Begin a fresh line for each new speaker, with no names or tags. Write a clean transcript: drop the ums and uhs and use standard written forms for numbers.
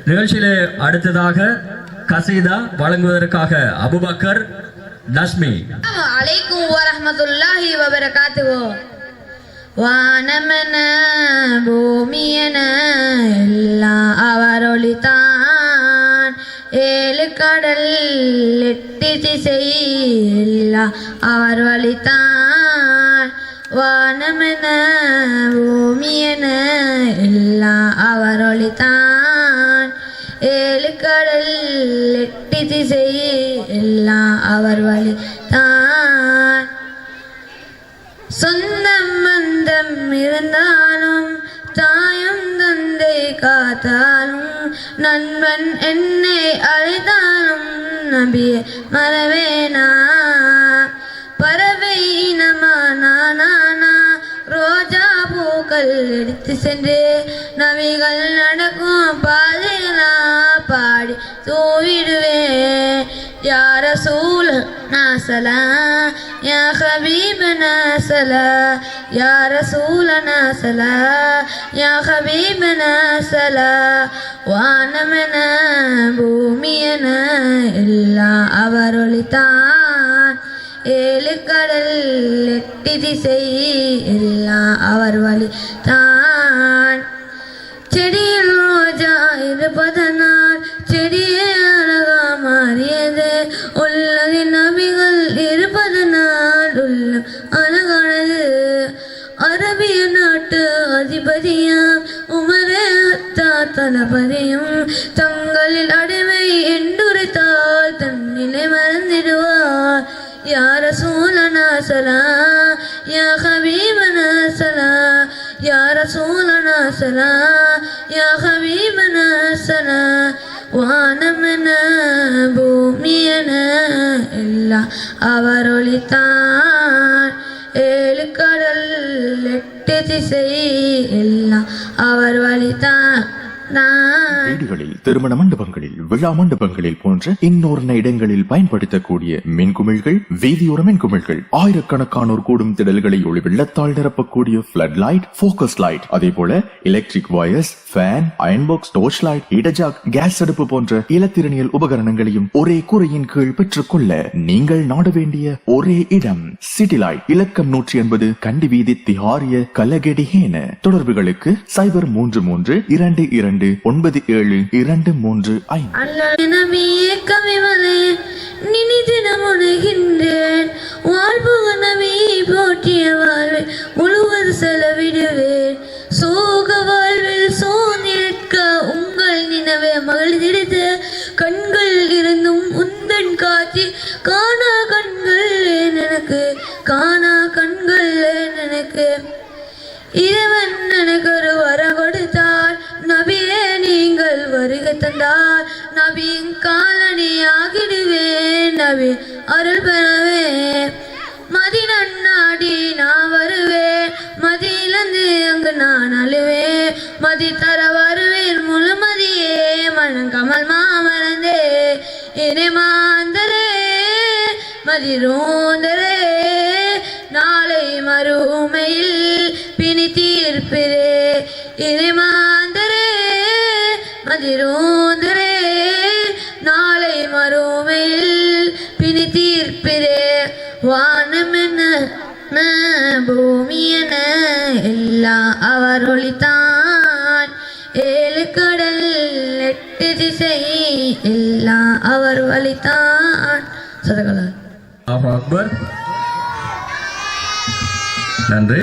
நிகழ்ச்சியிலே அடுத்ததாக கசீதா வழங்குவதற்காக அபுபக்கர் நஸ்மி.
அலைக்கும் வரஹ்மத்துல்லாஹி வபரகாத்துஹு. வானமென பூமியென எல்லாம் அவரொளித்தான். ஏழு கடல் எட்டு திசை எல்லாம் அவர் வழித்தான். வானமென பூமியென எல்லாம் அவரொளித்தான். ஏழு கடல் எட்டு திசை எல்லாம் அவர் வழித்தான். சொந்தம் பந்தம் இருந்தாலும் தாயும் தந்தை காத்தாலும் நண்பன் என்னை அழைத்தாலும் நபியே மறவேனா. பறவை இனமானா ரோஜா பூக்கள் எடுத்து சென்று நபிகள் நடக்கும் பாதையிலா பாடி தூவிடுவேன். யா ரசூலனா ஸலாம் யா ஹபீபனா ஸலாம் யா ரசூலனா ஸலாம் யா ஹபீபனா ஸலாம். வானமென பூமியென எல்லாம் அவரொளித்தான். ஏழு கடல் எட்டு திசை எல்லாம் அவர் வழித்தான். செடியில் ரோஜா இருப்பதனால் செடியே அழகா மாறியது. உள்ளதின் நபிகள் இருப்பதனால் உள்ளம் அழகானது. அரபிய நாட்டு அதிபதியாம் உமரே அத்தா தளபதியும் தங்களில் அடிமை என்றுரைத்தால் தன்னிலை மறந்திடுவார். யா ரசூலனா ஸலாம் யா ஹபீபனா ஸலாம் யா ரசூலனா ஸலாம் யா ஹபீபனா ஸலாம். வானமென பூமியென எல்லாம் அவரொளித்தான். ஏழு கடல் எட்டு திசை எல்லாம் அவர் வழித்தான்.
வீடுகளில், திருமண மண்டபங்களில், விழா மண்டபங்களில் போன்ற இன்னொரு இடங்களில் பயன்படுத்தக்கூடிய மின்குமிழ்கள், வீதியோர மின்குமிழ்கள், ஆயிரக்கணக்கானோர் கூடும் திடல்களை ஒளி வெள்ளத்தால் நிரப்பக்கூடிய பிளட் லைட், போக்கஸ் லைட், அதே போல electric wires, fan, iron box, torch light, இடஜாக், கேஸ் அடுப்பு போன்ற இலத்திரனியல் உபகரணங்களையும் ஒரே கூரையின் கீழ் பெற்றுக்கொள்ள நீங்கள் நாட வேண்டிய ஒரே இடம் சிட்டி லைட். இலக்கம் 180 கண்டி வீதி, திஹாரிய, கலகெடிஹேன. தொடர்புகளுக்கு
0322922. வாழ்புக நபியை போற்றிய வாழ்வை முழுவது செலவிடுவேன். சோக வாழ்வில் சோர்ந்திருக்க உங்கள் நினைவை மகிழ்ந்திடுது. கண்கள் இருந்தும் உந்தன் காட்சி காணா கண்கள் எனக்கு, காணா கண்கள் எனக்கு. இறைவன் எனக்கு ஒரு வரம் கொடுத்தார். நபியே நீங்கள் வருகை தந்தார். நபியின் காலடி ஆகிடுவேன். நபி அருள் பெறவே மதினன் நாடி நான் வருவேன். மதியிலிருந்து அங்கு நான் அழுவேன். மதி தர வருவேன் முழுமதியே மனம் கமல் மாமறந்தே இனி மாந்தரே மதிரோந்தரே. நாளை மறுமையில் பிணி தீர்ப்பிரே இனி மாந்தரே மதிரோந்தரே. நாளை மறுமையில் பிணி தீர்ப்பிரே. வானமென பூமியென எல்லாம் அவரொளித்தான். ஏழு கடல் எட்டு திசை எல்லாம் அவர் வழித்தான். சதகலா
அக்பர். நன்றி.